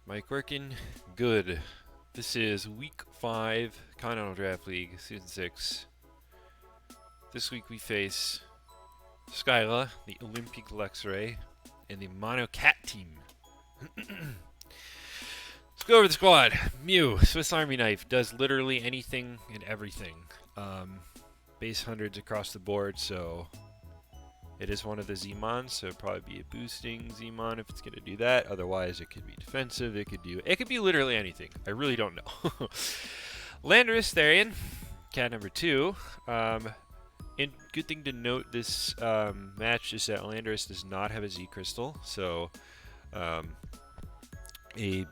Mic working? Good. This is week 5, Continental Draft League, Season 6. This week we face Skyla, the Olympique Luxray, and the Mono Cat team. Let's go over the squad. Mew, Swiss Army knife, does literally anything and everything. Base hundreds across the board, so it is one of the Z-Mons, so it'd probably be a boosting Z-Mon if it's going to do that. Otherwise, it could be defensive. It could be literally anything. I really don't know. Landorus Therian, cat number 2. And good thing to note this match is that Landorus does not have a Z crystal, so a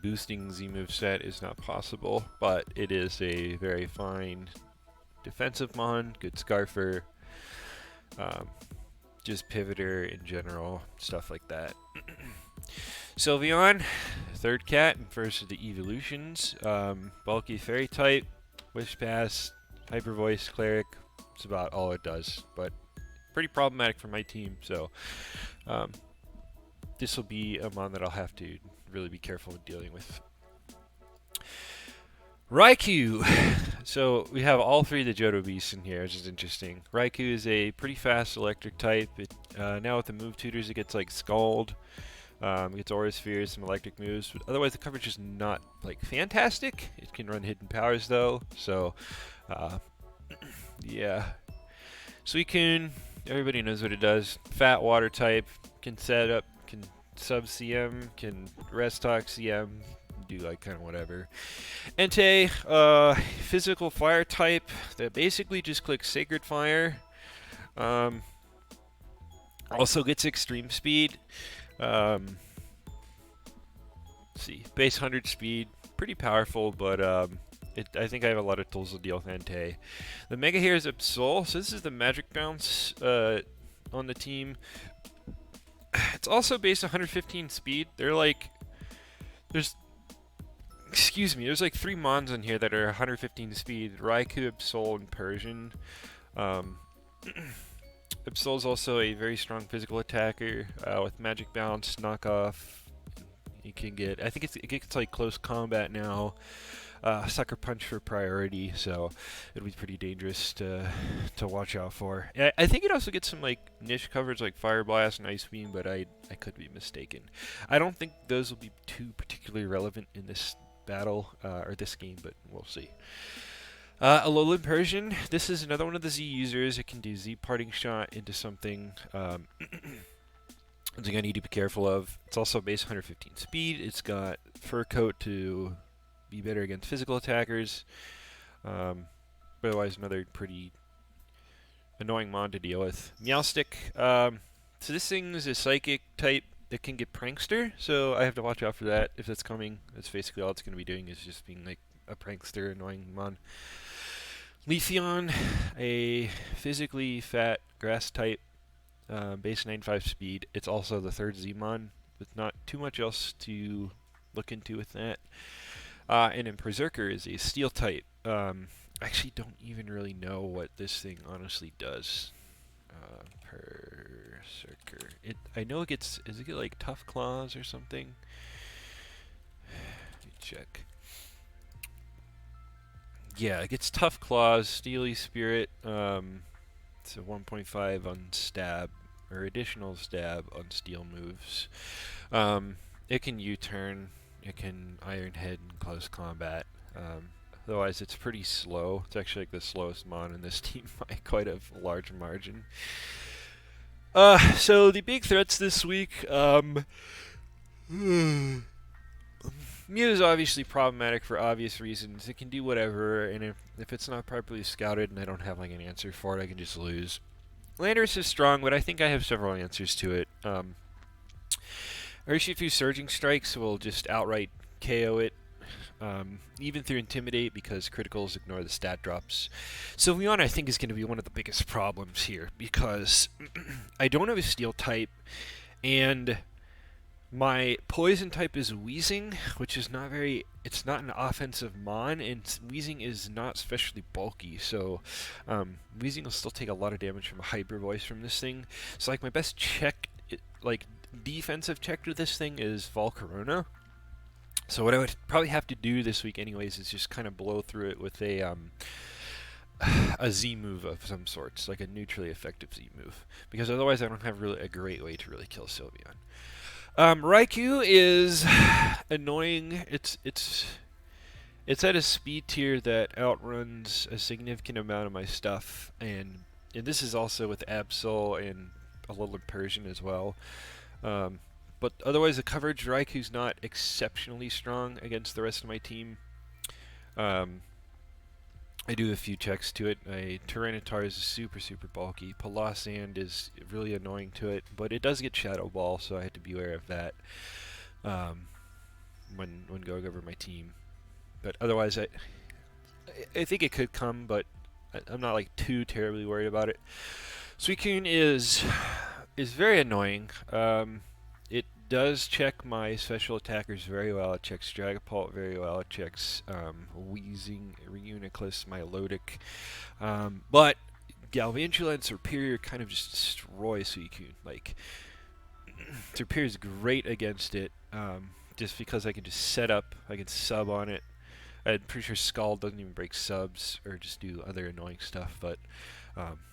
boosting Z move set is not possible. But it is a very fine defensive mon, good scarfer. Just pivoter in general, stuff like that. Sylveon, third cat, and first of the evolutions. Bulky fairy type, wish pass, hyper voice, cleric. It's about all it does, but pretty problematic for my team. So this will be a mon that I'll have to really be careful with dealing with. Raikou. So we have all 3 of the Johto Beasts in here, which is interesting. Raikou is a pretty fast electric type. Now with the move tutors, it gets like Scald, it gets Aura Spheres, some electric moves. But otherwise, the coverage is not like fantastic. It can run hidden powers though, so yeah. Suicune, everybody knows what it does. Fat water type, can set up, can sub CM, can rest talk CM. Do like kind of whatever. Entei, physical fire type that basically just clicks Sacred Fire. Also gets extreme speed. Let's see, base 100 speed, pretty powerful, but I think I have a lot of tools to deal with Entei. The Mega here is Absol, so this is the magic bounce on the team. It's also base 115 speed. They're like, there's like 3 mons in here that are 115 speed. Raikou, Absol, and Persian. Absol is also a very strong physical attacker with magic bounce, knockoff. You can get, I think it gets like close combat now. Sucker punch for priority, so it'll be pretty dangerous to watch out for. I think it also gets some like niche coverage like Fire Blast and Ice Beam, but I could be mistaken. I don't think those will be too particularly relevant in this battle or this game, but we'll see. Alolan Persian, this is another one of the Z users. It can do Z Parting Shot into something. Something I need to be careful of. It's also base 115 speed. It's got Fur Coat to be better against physical attackers. But otherwise, another pretty annoying mon to deal with. Meowstic. So this thing is a psychic type that can get Prankster, so I have to watch out for that if that's coming. That's basically all it's going to be doing, is just being like a prankster, annoying mon. Leafeon, a physically fat grass type, base 95 speed. It's also the 3rd Z-Mon, with not too much else to look into with that. And then Berserker is a steel type. I actually don't even really know what this thing honestly does. Berserker. I know it gets, does it get like Tough Claws or something? Let me check. Yeah, it gets Tough Claws, Steely Spirit. It's a 1.5 on stab, or additional stab on steel moves. It can U-turn. It can Iron Head in close combat. Otherwise, it's pretty slow. It's actually like the slowest mon in this team by quite a large margin. So the big threats this week. Mew is obviously problematic for obvious reasons. It can do whatever, and if it's not properly scouted and I don't have like an answer for it, I can just lose. Landorus is strong, but I think I have several answers to it. Urshifu Surging Strikes will just outright KO it, even through Intimidate, because criticals ignore the stat drops. Sylveon, I think, is going to be one of the biggest problems here, because I don't have a Steel type, and my Poison type is Wheezing, which is not very, it's not an offensive mon, and Wheezing is not especially bulky, so Wheezing will still take a lot of damage from a Hyper Voice from this thing. So like my best check, like defensive check to this thing is Volcarona. So what I would probably have to do this week anyways is just kind of blow through it with a Z move of some sorts, like a neutrally effective Z move, because otherwise I don't have really a great way to really kill Sylveon. Raikou is annoying. It's at a speed tier that outruns a significant amount of my stuff, and this is also with Absol and a little Persian as well. But otherwise, the coverage Raikou's not exceptionally strong against the rest of my team. I do a few checks to it. Tyranitar is super bulky. Palossand is really annoying to it, but it does get Shadow Ball, so I had to be aware of that when going over my team. But otherwise, I think it could come, but I'm not like too terribly worried about it. Suicune is very annoying. It does check my special attackers very well. It checks Dragapult very well. It checks Wheezing, Reuniclus, Milotic. But Galvantula and Serperior kind of just destroy Suicune. Like, Serperior is great against it, just because I can just set up, I can sub on it. I'm pretty sure Scald doesn't even break subs or just do other annoying stuff, but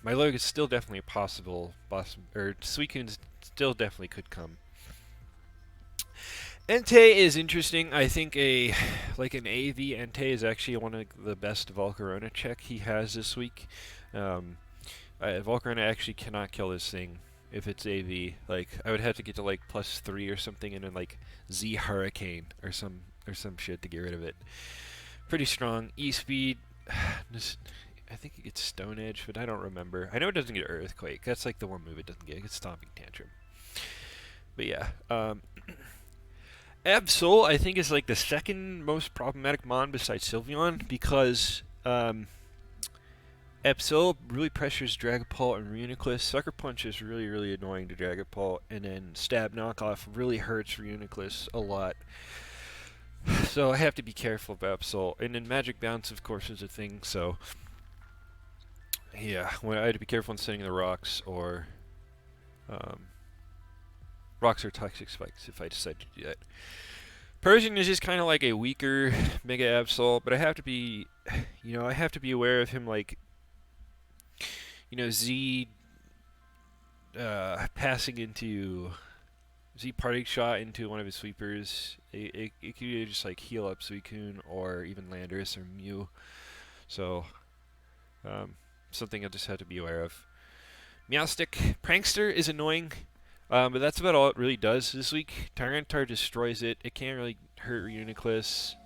Milotic is still definitely a possible boss, or Suicune still definitely could come. Entei is interesting. I think like an AV Entei is actually one of the best Volcarona check he has this week. Volcarona actually cannot kill this thing if it's AV. Like, I would have to get to like +3 or something, and then like Z Hurricane or some shit to get rid of it. Pretty strong. E-Speed, I think it gets Stone Edge, but I don't remember. I know it doesn't get Earthquake. That's like the one move it doesn't get. It gets Stomping Tantrum. But yeah. Absol, I think, is like the second most problematic mon besides Sylveon, because Absol really pressures Dragapult and Reuniclus. Sucker Punch is really annoying to Dragapult, and then Stab Knockoff really hurts Reuniclus a lot. So I have to be careful of Absol. And then Magic Bounce, of course, is a thing, so yeah, I had to be careful when sending the rocks or Toxic Spikes if I decide to do that. Persian is just kind of like a weaker Mega Absol, but I have to be, I have to be aware of him, like, Z passing into Z parting shot into one of his sweepers. It could either just like heal up Suicune or even Landorus or Mew. So something I just have to be aware of. Meowstic Prankster is annoying, but that's about all it really does this week. Tyranitar destroys it. It can't really hurt Reuniclus.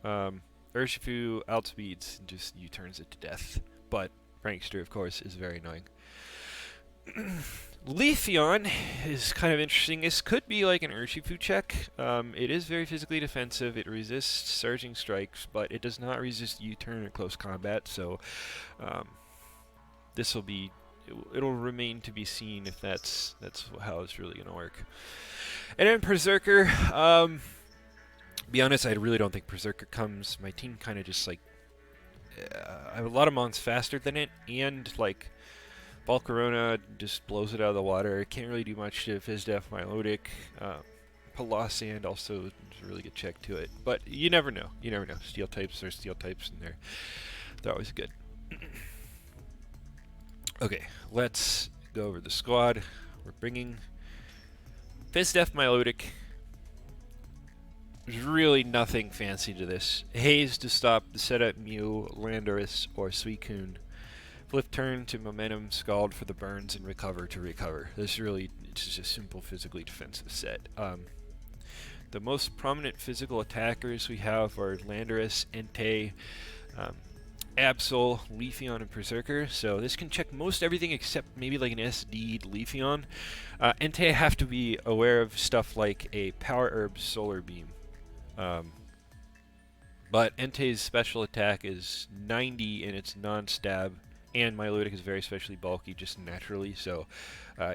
Urshifu outspeeds and just U-turns it to death. But Prankster, of course, is very annoying. Leafeon is kind of interesting. This could be like an Urshifu check. It is very physically defensive. It resists surging strikes, but it does not resist U-turn or close combat. So this will be. It'll remain to be seen if that's how it's really going to work. And then Berserker. Be honest, I really don't think Berserker comes. My team kind of just like. I have a lot of mons faster than it, and like. Volcarona just blows it out of the water. Can't really do much to Fizdef, Milotic. Palossand also is a really good check to it. But you never know. You never know. Steel types are steel types, and they're always good. Okay, let's go over the squad. We're bringing Fizdef, Milotic. There's really nothing fancy to this. Haze to stop the setup Mew, Landorus, or Suicune. Flip turn to Momentum, Scald for the burns, and Recover to recover. This really, it's just a simple physically defensive set. The most prominent physical attackers we have are Landorus, Entei, Absol, Leafeon, and Berserker. So this can check most everything except maybe like an SD Leafeon. Entei, I have to be aware of stuff like a Power Herb Solar Beam. But Entei's special attack is 90 and it's non-stab. And Milotic is very specially bulky just naturally, so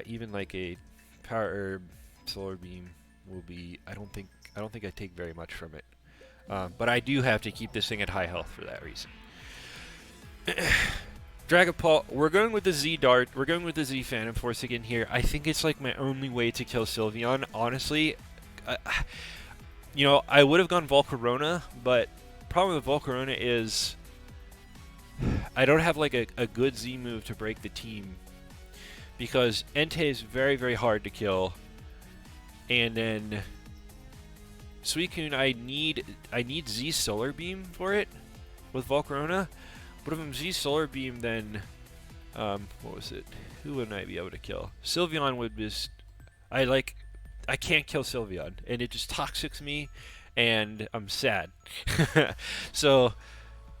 even like a Power Herb Solar Beam will be. I don't think I take very much from it, but I do have to keep this thing at high health for that reason. Dragapult, we're going with the Z Dart. We're going with the Z Phantom Force again here. I think it's like my only way to kill Sylveon. Honestly, You know, I would have gone Volcarona, but problem with Volcarona is I don't have like a good Z move to break the team because Entei is very, very hard to kill, and then Suicune I need Z Solar Beam for it with Volcarona, but if I'm Z Solar Beam, then what was it? Who wouldn't I be able to kill? Sylveon would just I can't kill Sylveon, and it just toxics me, and I'm sad. So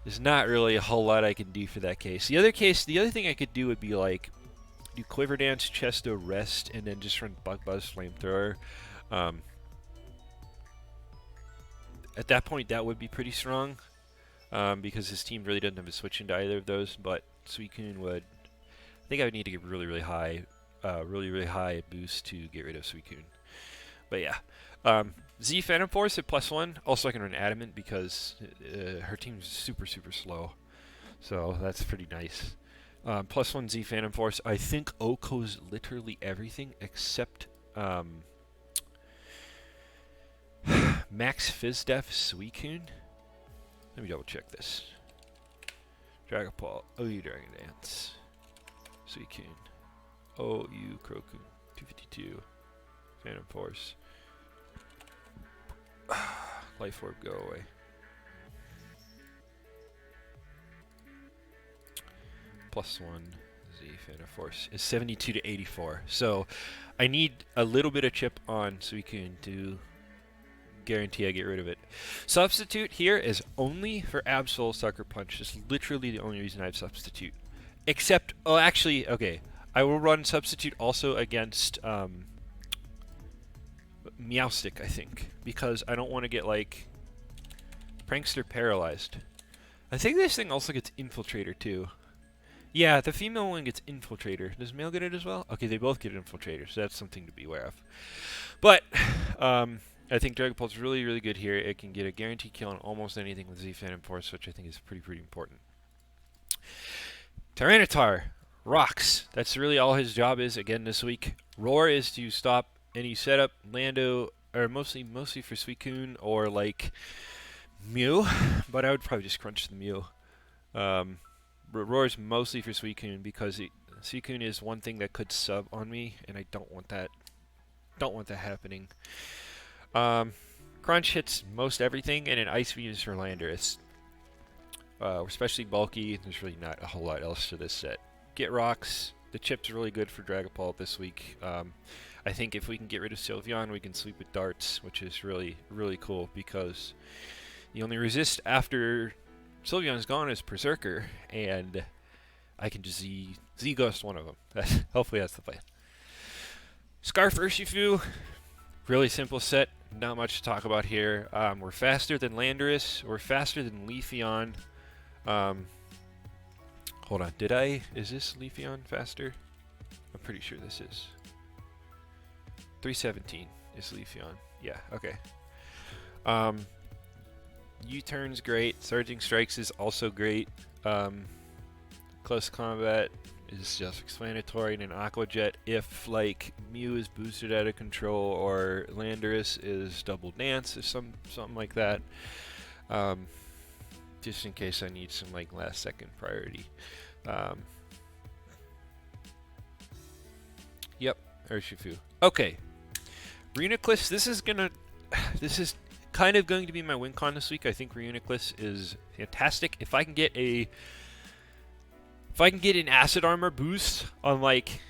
there's not really a whole lot I can do for that case. The other thing I could do would be like do Quiver Dance, Chesto, Rest, and then just run Bug Buzz, Flamethrower. At that point, that would be pretty strong because his team really doesn't have a switch into either of those. But Suicune would. I think I would need to get really, really high boost to get rid of Suicune. But yeah. Z Phantom Force at +1. Also, I can run Adamant because her team's super, super slow. So that's pretty nice. +1 Z Phantom Force. I think Oko's literally everything except Max Fizdef Suicune. Let me double check this. Dragapult. OU Dragon Dance. Suicune. OU Crokun. 252. Phantom Force. Life Orb, go away. +1 Z Phantom Force is 72 to 84. So I need a little bit of chip on Suicune to guarantee I get rid of it. Substitute here is only for Absol Sucker Punch. It's literally the only reason I have Substitute. Except, oh, actually, okay. I will run Substitute also against Meowstic, I think, because I don't want to get, like, Prankster paralyzed. I think this thing also gets Infiltrator, too. Yeah, the female one gets Infiltrator. Does male get it as well? Okay, they both get Infiltrator, so that's something to be aware of. But, I think Dragapult's really, really good here. It can get a guaranteed kill on almost anything with Z Phantom Force, which I think is pretty, pretty important. Tyranitar rocks. That's really all his job is again this week. Roar is to stop any setup, Lando, or mostly for Suicune or like Mew, but I would probably just crunch the Mew. Roar is mostly for Suicune because Suicune is one thing that could sub on me, and I don't want that. Don't want that happening. Crunch hits most everything, and an Ice Beam is for Landorus. Especially bulky. There's really not a whole lot else to this set. Get rocks. The chip's really good for Dragapult this week. I think if we can get rid of Sylveon, we can sweep with darts, which is really, really cool because the only resist after Sylveon's gone is Berserker, and I can just Z-Ghost one of them. Hopefully that's the plan. Scarf Urshifu, really simple set. Not much to talk about here. We're faster than Landorus. We're faster than Leafeon. Hold on. Is this Leafeon faster? I'm pretty sure this is. 317 is Leafeon. Yeah, okay. U-Turn's great. Surging Strikes is also great. Close Combat is self-explanatory, and an Aqua Jet if like Mew is boosted out of control or Landorus is double dance or something like that. Just in case I need some like last second priority. Yep, Urshifu. Okay. Reuniclus, this is kind of going to be my win con this week. I think Reuniclus is fantastic. If I can get an acid armor boost on like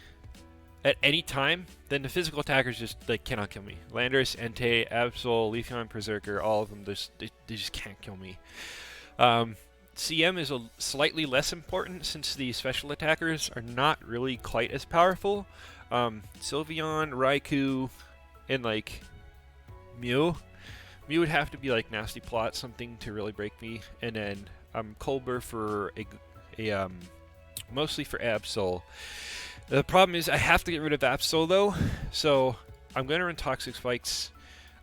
at any time, then the physical attackers just like cannot kill me. Landorus, Entei, Absol, Leafeon, Berserker, all of them, they just can't kill me. CM is slightly less important since the special attackers are not really quite as powerful. Sylveon, Raikou, and like Mew would have to be like Nasty Plot, something to really break me. And then Colbur for a mostly for Absol. The problem is I have to get rid of Absol though, so I'm going to run Toxic Spikes.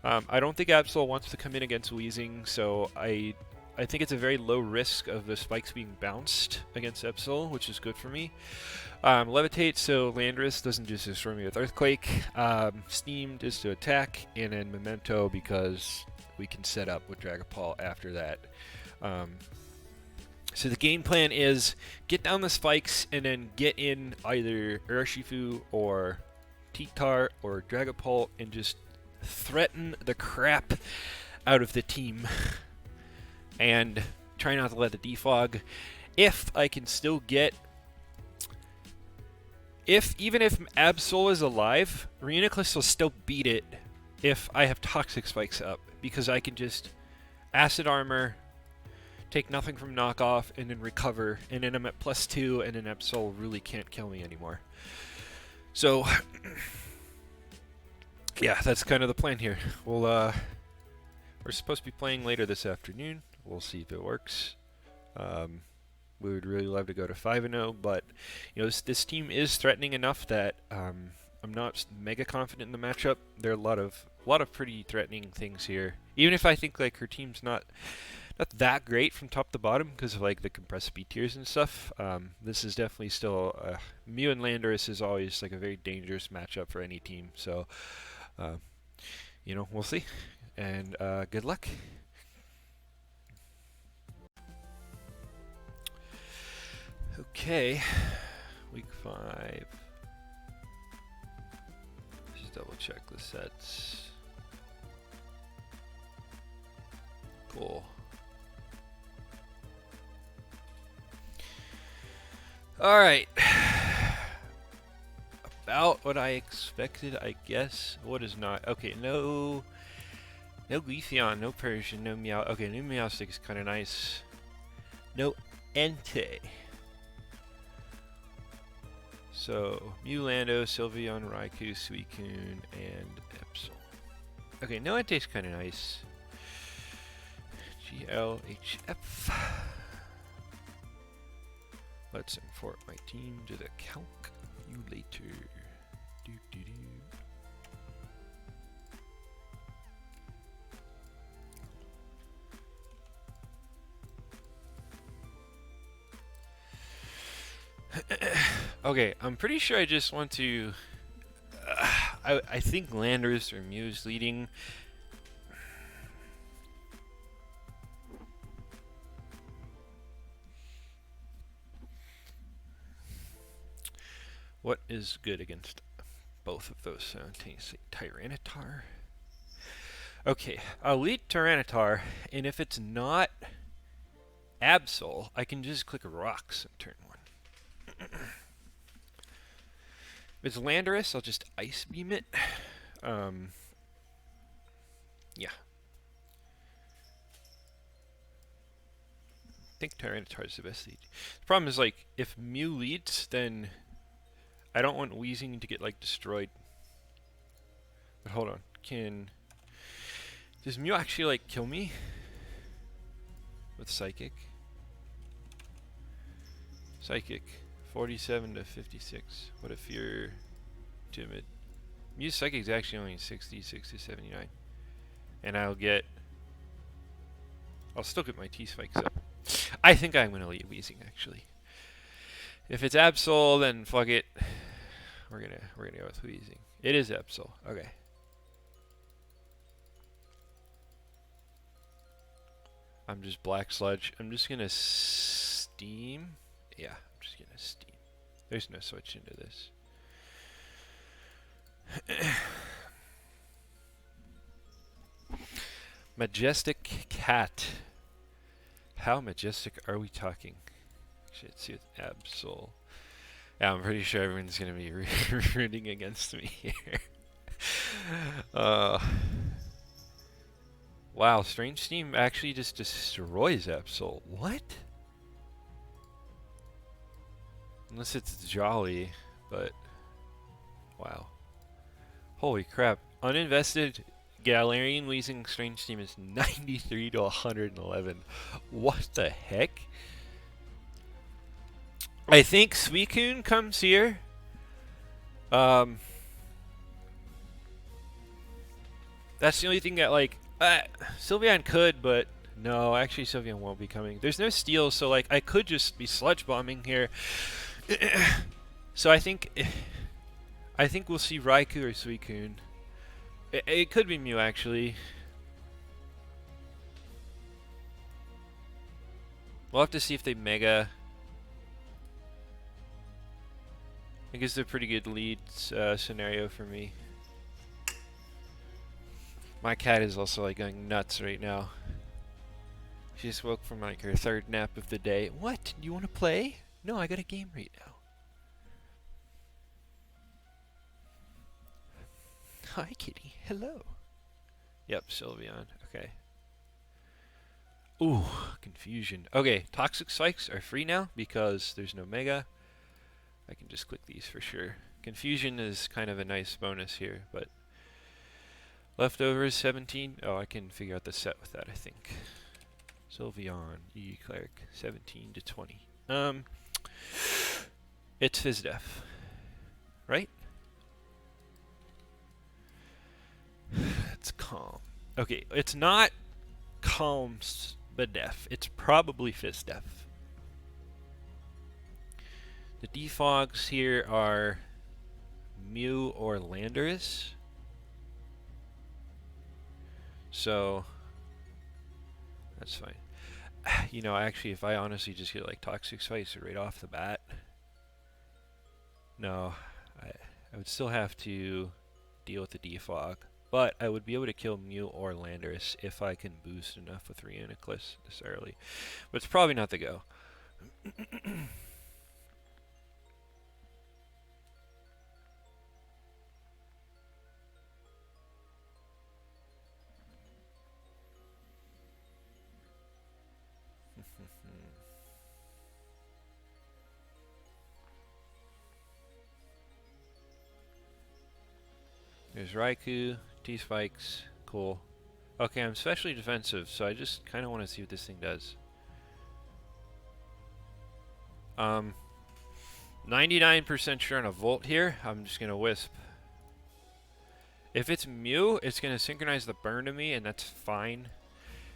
I don't think Absol wants to come in against Weezing, so I think it's a very low risk of the spikes being bounced against Absol, which is good for me. Levitate, so Landorus doesn't just destroy me with Earthquake. Steamed is to attack, and then Memento because we can set up with Dragapult after that. So the game plan is get down the spikes and then get in either Urshifu or T-Tar or Dragapult and just threaten the crap out of the team and try not to let it defog. If I can still get... Even if Absol is alive, Reuniclus will still beat it if I have Toxic Spikes up, because I can just Acid Armor, take nothing from knockoff, and then recover, and then I'm at +2, and then Absol really can't kill me anymore. So, yeah, that's kind of the plan here. We're supposed to be playing later this afternoon. We'll see if it works. We would really love to go to 5-0, but you know this team is threatening enough that I'm not mega confident in the matchup. There are a lot of pretty threatening things here. Even if I think like her team's not that great from top to bottom because of like the compressed speed tiers and stuff. This is definitely still Mew and Landorus is always like a very dangerous matchup for any team. So you know, we'll see, and good luck. Okay, week 5. Just double check the sets. Cool. Alright. About what I expected, I guess. What is not? Okay, no Leafeon, no Persian, no Meow. Okay, new Meowstic is kind of nice. No Entei. So, Mew, Lando, Sylveon, Raikou, Suicune, and Absol. Okay, no Entei's kind of nice. GLHF. Let's import my team to the calculator. Do, do, do. Okay, I'm pretty sure I just want to... I think Landorus or Mew's leading. What is good against both of those simultaneously? Tyranitar. Okay, I'll lead Tyranitar, and if it's not Absol, I can just click Rocks in turn 1. If it's Landorus, I'll just Ice Beam it. Yeah. I think Tyranitar is the best lead. The problem is, like, if Mew leads, then I don't want Weezing to get, like, destroyed. But hold on. Does Mew actually, like, kill me? With Psychic? Psychic. 47 to 56. What if you're timid? Mew's Psychic is actually only 60 to 79. And I'll still get my T-Spikes up. I think I'm going to lead Weezing, actually. If it's Absol, then fuck it. We're gonna go with Weezing. It is Absol. Okay. I'm just Black Sludge. I'm just gonna Steam. Yeah, I'm just gonna Steam. There's no switch into this. Majestic Cat. How majestic are we talking? Actually, let's see with Absol. Yeah, I'm pretty sure everyone's gonna be rooting against me here. Wow, Strange Steam actually just destroys Absol. What? Unless it's Jolly, but wow. Holy crap. Uninvested Galarian Weezing Strange Steam is 93 to 111. What the heck? I think Suicune comes here. That's the only thing that, like, Sylveon could, but no, actually Sylveon won't be coming. There's no steals, so, like, I could just be Sludge Bombing here. So I think we'll see Raikou or Suicune. It could be Mew, actually. We'll have to see if they mega. I guess they're a pretty good lead scenario for me. My cat is also like going nuts right now. She just woke from like her third nap of the day. What? You want to play? No, I got a game right now. Hi, kitty. Hello. Yep, Sylveon. Okay. Ooh, confusion. Okay, toxic spikes are free now because there's no mega. I can just click these for sure. Confusion is kind of a nice bonus here, but leftovers 17. Oh, I can figure out the set with that, I think. Sylveon, E Cleric, 17 to 20. It's Fizdef, right? It's calm. Okay, it's not calm Spadef. It's probably Fizdef. The defogs here are Mew or Landorus. So that's fine. You know, actually, if I honestly just get like Toxic Spikes right off the bat, no, I would still have to deal with the defog. But I would be able to kill Mew or Landorus if I can boost enough with Reuniclus this early. But it's probably not the go. There's Raikou, T-Spikes, cool. Okay, I'm especially defensive, so I just kind of want to see what this thing does. 99% sure on a Volt here. I'm just going to Wisp. If it's Mew, it's going to synchronize the burn to me, and that's fine.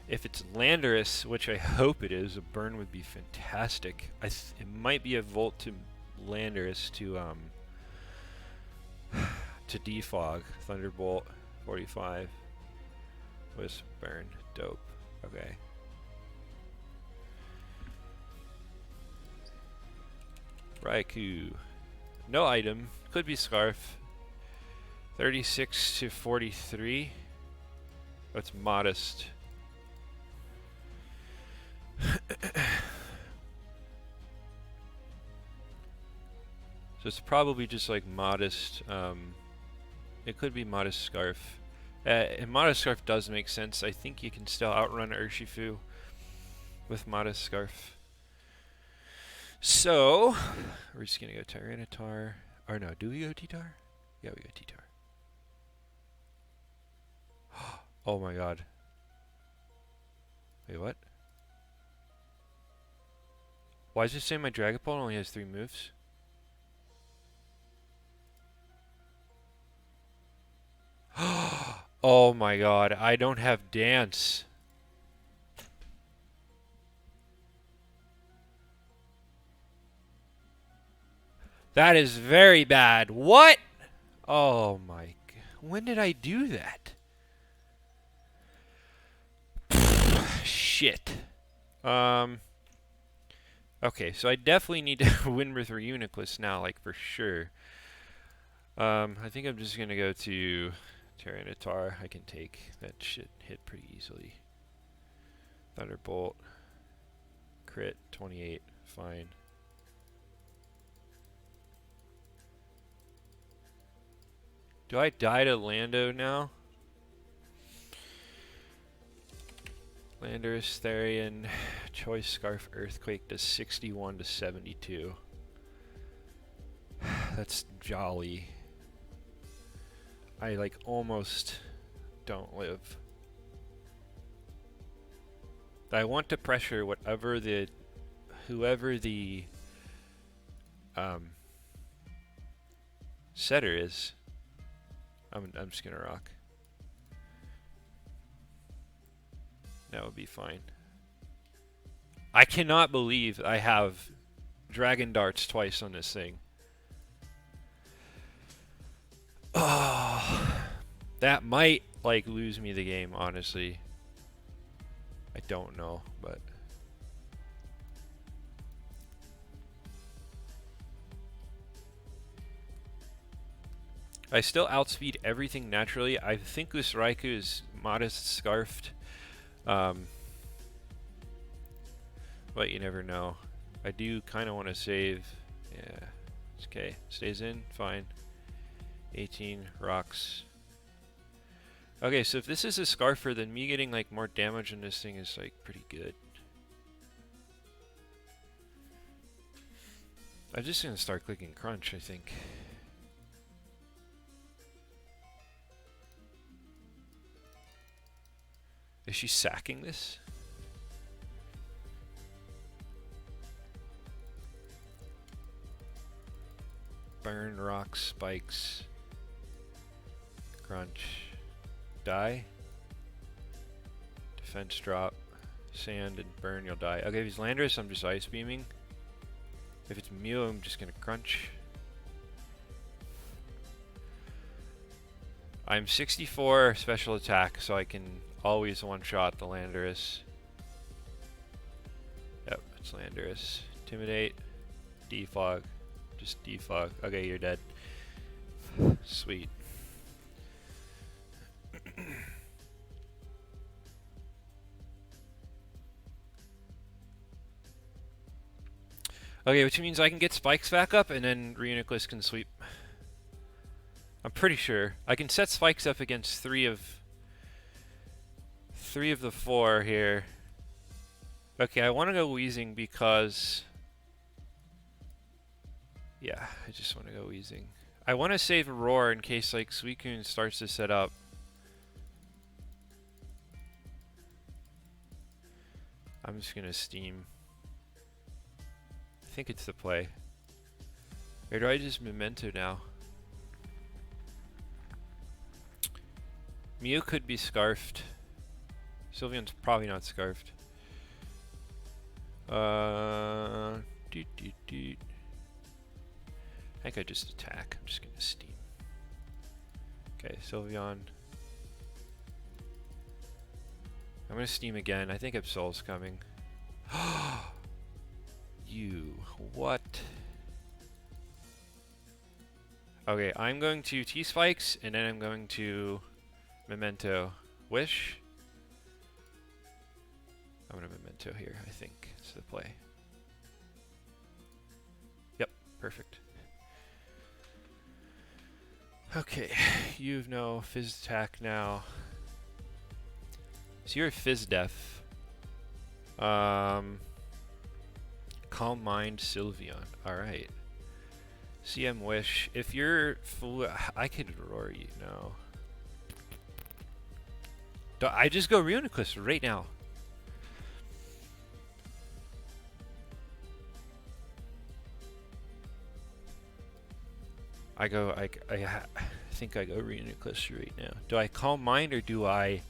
If it's Landorus, which I hope it is, a burn would be fantastic. It might be a Volt to Landorus to defog. Thunderbolt, 45. Wisp, burn, dope. Okay. Raikou. No item. Could be Scarf. 36 to 43. That's modest. So it's probably just like modest. It could be modest Scarf. And modest Scarf does make sense. I think you can still outrun Urshifu with modest Scarf. So we're just gonna go Tyranitar. Or no, do we go T-Tar? Yeah, we go T-Tar. Oh my god. Wait, what? Why does it say my Dragapult only has 3 moves? Oh my god, I don't have Dance. That is very bad. What? Oh my god. When did I do that? Shit. Okay, so I definitely need to win with Reuniclus now, like for sure. I think I'm just gonna go to Tyranitar. I can take that shit hit pretty easily. Thunderbolt. Crit, 28. Fine. Do I die to Lando now? Landorus, Therian, Choice Scarf, Earthquake does 61 to 72. That's jolly. I like almost don't live. I want to pressure whoever the setter is. I'm just gonna rock. That would be fine. I cannot believe I have Dragon Darts twice on this thing. Oh, that might like lose me the game, honestly. I don't know, but I still outspeed everything naturally. I think this Raikou is modest scarfed. But you never know. I do kind of want to save. Yeah. It's okay. Stays in. Fine. 18. Rocks. Okay, so if this is a Scarfer, then me getting like more damage on this thing is like pretty good. I'm just gonna start clicking Crunch, I think. Is she sacking this? Burn, rock, spikes, crunch, die, defense drop, sand, and burn, you'll die. Okay, if he's Landorus, I'm just ice beaming. If it's Mew, I'm just gonna crunch. I'm 64 special attack, so I can always one-shot the Landorus. Yep, it's Landorus. Intimidate, defog, just defog. Okay, you're dead. Sweet. Okay, which means I can get spikes back up and then Reuniclus can sweep. I'm pretty sure. I can set spikes up against three of the 4 here. Okay, I want to go Wheezing because... yeah, I just want to go Wheezing. I want to save a Roar in case like Suicune starts to set up. I'm just going to Steam. I think it's the play. Or do I just Memento now? Mew could be Scarfed. Sylveon's probably not Scarfed. Doot, doot, doot. I think I just attack. I'm just gonna Steam. Okay, Sylveon. I'm gonna Steam again. I think Absol's coming. You, what? Okay, I'm going to T-Spikes, and then I'm going to Memento. Wish? I'm gonna Memento here, I think. It's the play. Yep, perfect. Okay, you've no Fizz attack now. So you're Fizz Def. Calm Mind, Sylveon. Alright. CM Wish. If you're full, I could roar you. No. I just go Reuniclus right now. I think I go Reuniclus right now. Do I Calm Mind or do I...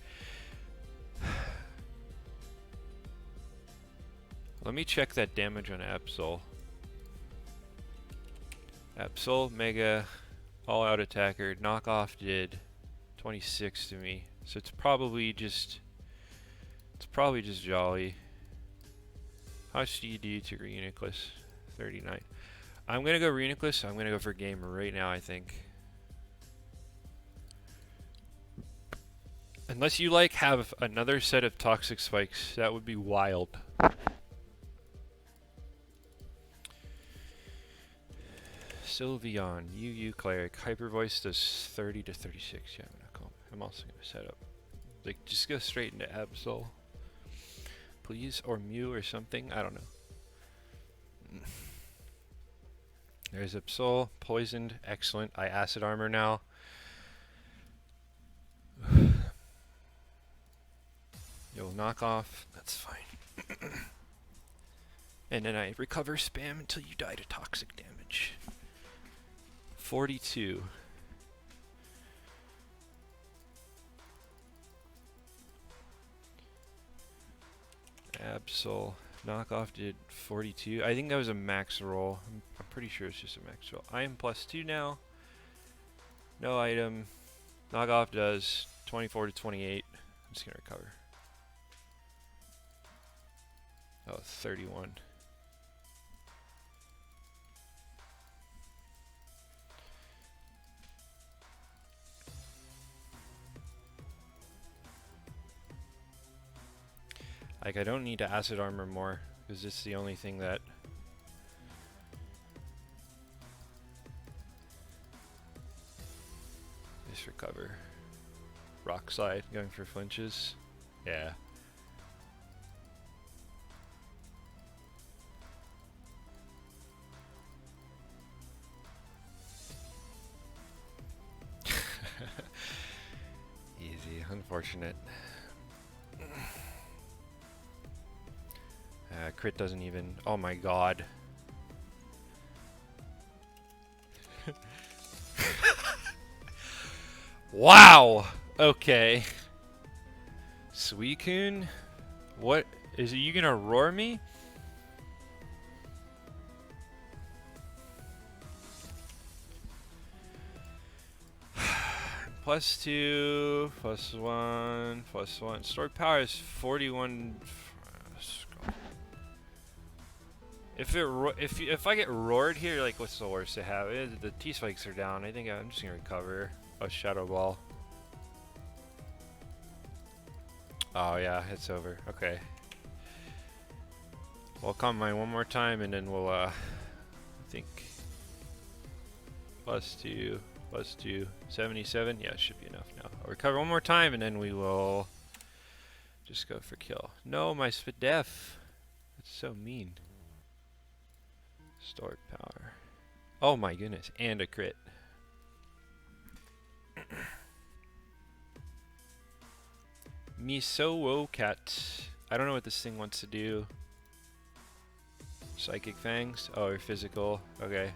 Let me check that damage on Absol. Absol, Mega, all-out attacker. Knockoff did 26 to me, so it's probably just Jolly. How much do you do to Reuniclus? 39. I'm gonna go Reuniclus. I'm gonna go for game right now, I think. Unless you like have another set of toxic spikes, that would be wild. Sylveon, UU Cleric, Hyper Voice does 30 to 36. Yeah, I'm also gonna set up. Like, just go straight into Absol, please, or Mew or something. I don't know. There's Absol, poisoned, excellent. I acid armor now. You'll knock off. That's fine. And then I recover spam until you die to toxic damage. 42. Absol. Knockoff did 42. I think that was a max roll. I'm pretty sure it's just a max roll. I am +2 now. No item. Knockoff does 24 to 28. I'm just going to recover. Oh, 31. Like, I don't need to acid armor more, because it's the only thing that... Just recover. Rock slide, going for flinches. Yeah. Easy, unfortunate. Crit doesn't even... Oh my god. Wow! Okay. Suicune? What? Is it you gonna roar me? +2, +1, +1. Stored power is 41. If I get roared here, like, what's the worst to have? The T spikes are down. I think I'm just gonna recover a Shadow Ball. Oh yeah, it's over. Okay. We'll calm mine one more time, and then we'll I think +2, +2, 77. Yeah, it should be enough now. I'll recover one more time, and then we will just go for kill. No, my Spadef. That's so mean. Stored power. Oh my goodness, and a crit. Miso Cat. I don't know what this thing wants to do. Psychic Fangs? Oh, or physical. Okay.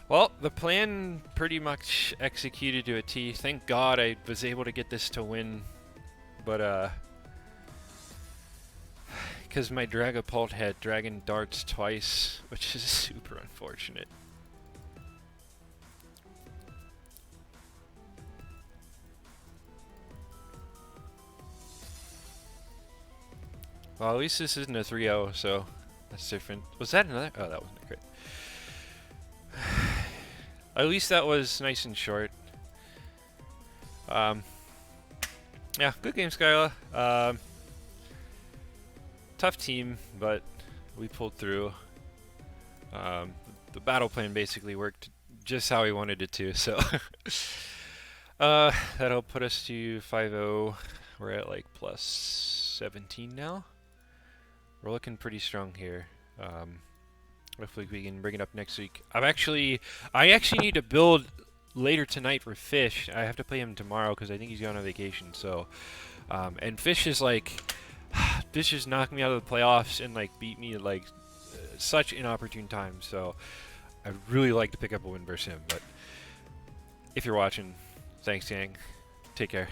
Well, the plan pretty much executed to a T. Thank God I was able to get this to win. But, because my Dragapult had Dragon Darts twice, which is super unfortunate. Well, at least this isn't a 3-0, so that's different. Was that another? Oh, that wasn't a crit. At least that was nice and short. Yeah, good game, Skyla. Tough team, but we pulled through. The battle plan basically worked just how we wanted it to, so that'll put us to 5-0. We're at like +17 now. We're looking pretty strong here. Hopefully we can bring it up next week. I actually need to build later tonight for Fish. I have to play him tomorrow because I think he's going on vacation. So, and Fish is like, Fish just knocked me out of the playoffs and like beat me at like such inopportune times. So, I'd really like to pick up a win versus him. But if you're watching, thanks, gang. Take care.